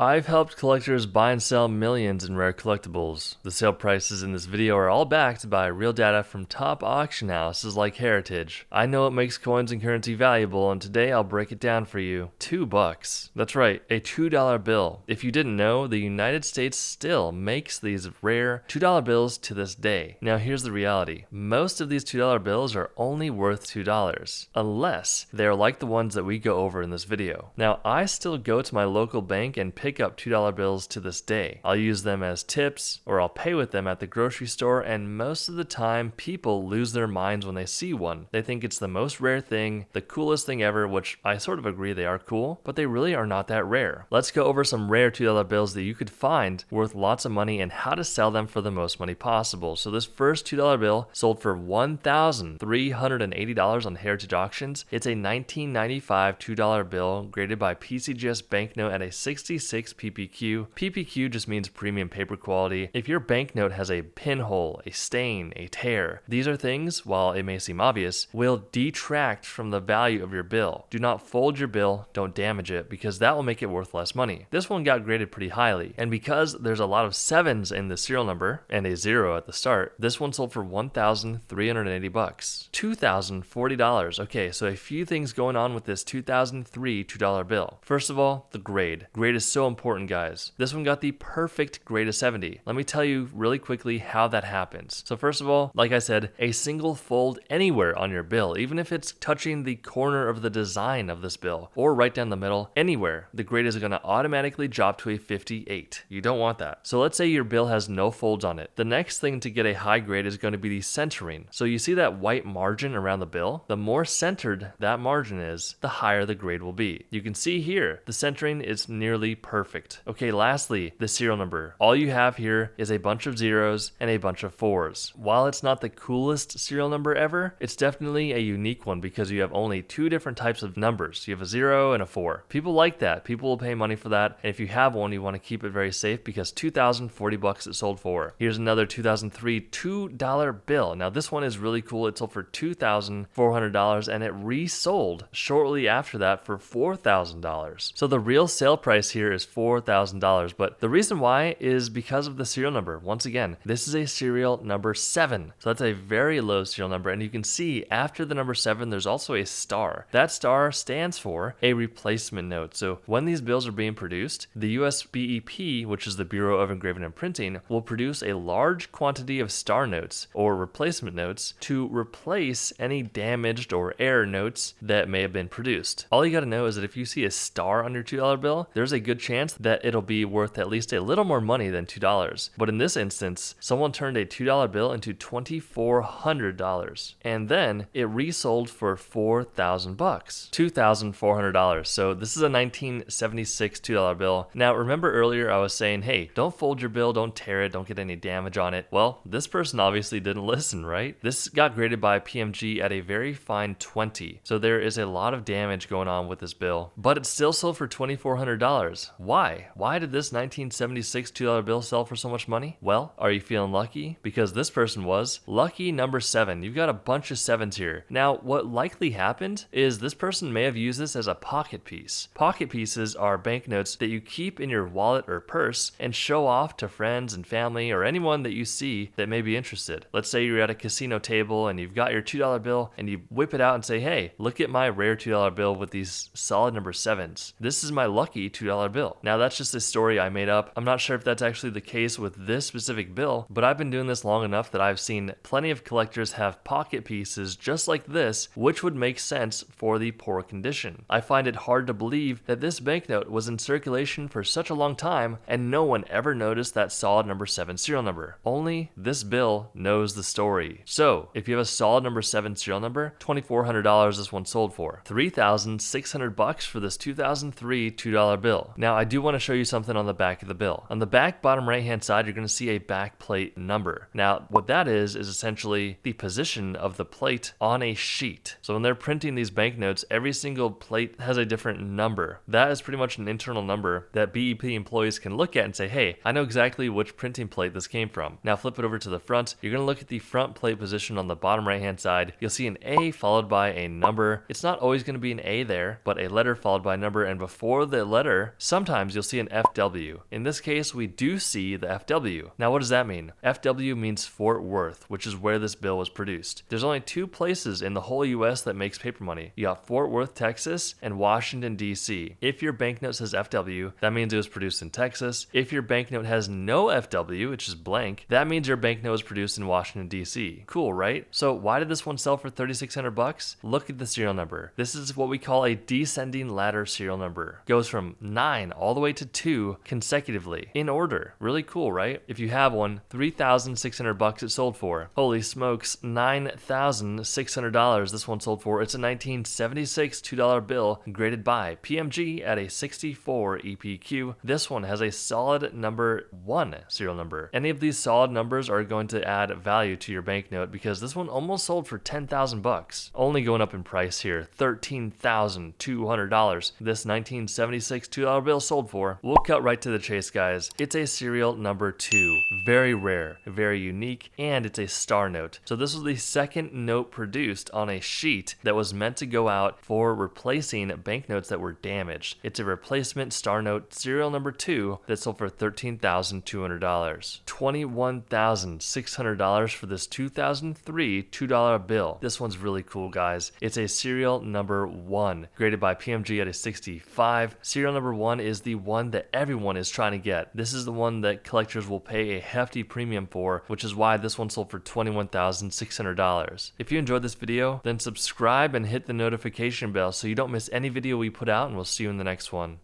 I've helped collectors buy and sell millions in rare collectibles. The sale prices in this video are all backed by real data from top auction houses like Heritage. I know what makes coins and currency valuable, and today I'll break it down for you. $2. That's right, a $2 bill. If you didn't know, the United States still makes these rare $2 bills to this day. Now here's the reality. Most of these $2 bills are only worth $2, unless they're like the ones that we go over in this video. Now I still go to my local bank and pick up $2 bills to this day. I'll use them as tips, or I'll pay with them at the grocery store, and most of the time people lose their minds when they see one. They think it's the most rare thing, the coolest thing ever, which I sort of agree they are cool, but they really are not that rare. Let's go over some rare $2 bills that you could find worth lots of money and how to sell them for the most money possible. So this first $2 bill sold for $1,380 on Heritage Auctions. It's a 1995 $2 bill graded by PCGS Banknote at a 66 PPQ. PPQ just means premium paper quality. If your banknote has a pinhole, a stain, a tear, these are things, while it may seem obvious, will detract from the value of your bill. Do not fold your bill, don't damage it, because that will make it worth less money. This one got graded pretty highly, and because there's a lot of 7s in the serial number and a 0 at the start, this one sold for $1,380. $2,040. Okay, so a few things going on with this 2003 $2 bill. First of all, the grade. Grade is so important, guys. This one got the perfect grade of 70. Let me tell you really quickly how that happens. So first of all, like I said, a single fold anywhere on your bill, even if it's touching the corner of the design of this bill or right down the middle, anywhere, the grade is going to automatically drop to a 58. You don't want that. So let's say your bill has no folds on it. The next thing to get a high grade is going to be the centering. So you see that white margin around the bill? The more centered that margin is, the higher the grade will be. You can see here, the centering is nearly perfect. Okay, lastly, the serial number. All you have here is a bunch of zeros and a bunch of 4s. While it's not the coolest serial number ever, it's definitely a unique one because you have only two different types of numbers. You have a 0 and a 4. People like that. People will pay money for that. And if you have one, you want to keep it very safe because $2,040 it sold for. Here's another 2003 $2 bill. Now this one is really cool. It sold for $2,400 and it resold shortly after that for $4,000. So the real sale price here is $4,000, but the reason why is because of the serial number. Once again, this is a serial number 7, so that's a very low serial number, and you can see after the number 7 there's also a star. That star stands for a replacement note. So when these bills are being produced, the US BEP, which is the Bureau of Engraving and Printing, will produce a large quantity of star notes or replacement notes to replace any damaged or error notes that may have been produced. All you got to know is that if you see a star on your $2 bill, there's a good chance that it'll be worth at least a little more money than $2. But in this instance, someone turned a $2 bill into $2,400, and then it resold for $4,000, $2,400. So this is a 1976 $2 bill. Now remember earlier I was saying, hey, don't fold your bill, don't tear it, don't get any damage on it. Well, this person obviously didn't listen, right? This got graded by PMG at a very fine 20. So there is a lot of damage going on with this bill, but it still sold for $2,400. Why? Why did this 1976 $2 bill sell for so much money? Well, are you feeling lucky? Because this person was lucky number 7. You've got a bunch of 7s here. Now, what likely happened is this person may have used this as a pocket piece. Pocket pieces are banknotes that you keep in your wallet or purse and show off to friends and family or anyone that you see that may be interested. Let's say you're at a casino table and you've got your $2 bill and you whip it out and say, hey, look at my rare $2 bill with these solid number 7s. This is my lucky $2 bill. Now that's just a story I made up. I'm not sure if that's actually the case with this specific bill, but I've been doing this long enough that I've seen plenty of collectors have pocket pieces just like this, which would make sense for the poor condition. I find it hard to believe that this banknote was in circulation for such a long time and no one ever noticed that solid number 7 serial number. Only this bill knows the story. So if you have a solid number 7 serial number, $2,400 this one sold for. $3,600 for this 2003 $2 bill. Now I do want to show you something on the back of the bill. On the back bottom right hand side, you're going to see a back plate number. Now what that is essentially the position of the plate on a sheet. So when they're printing these banknotes, every single plate has a different number. That is pretty much an internal number that BEP employees can look at and say, hey, I know exactly which printing plate this came from. Now flip it over to the front. You're going to look at the front plate position on the bottom right hand side. You'll see an A followed by a number. It's not always going to be an A there, but a letter followed by a number, and before the letter, sometimes sometimes you'll see an FW. In this case, we do see the FW. Now, what does that mean? FW means Fort Worth, which is where this bill was produced. There's only two places in the whole US that makes paper money. You got Fort Worth, Texas, and Washington, D.C. If your banknote says FW, that means it was produced in Texas. If your banknote has no FW, which is blank, that means your banknote was produced in Washington, D.C. Cool, right? So why did this one sell for $3,600? Look at the serial number. This is what we call a descending ladder serial number. Goes from 9 all the way to 2 consecutively in order. Really cool, right? If you have one, $3,600 it sold for. Holy smokes, $9,600 this one sold for. It's a 1976 $2 bill graded by PMG at a 64 EPQ. This one has a solid number 1 serial number. Any of these solid numbers are going to add value to your banknote because this one almost sold for $10,000. Only going up in price here, $13,200. This 1976 $2 bill sold for. We'll cut right to the chase, guys. It's a serial number 2. Very rare, very unique, and it's a star note. So this was the second note produced on a sheet that was meant to go out for replacing banknotes that were damaged. It's a replacement star note serial number 2 that sold for $13,200. $21,600 for this 2003 $2 bill. This one's really cool, guys. It's a serial number 1, graded by PMG at a 65. Serial number 1 is the one that everyone is trying to get. This is the one that collectors will pay a hefty premium for, which is why this one sold for $21,600. If you enjoyed this video, then subscribe and hit the notification bell so you don't miss any video we put out, and we'll see you in the next one.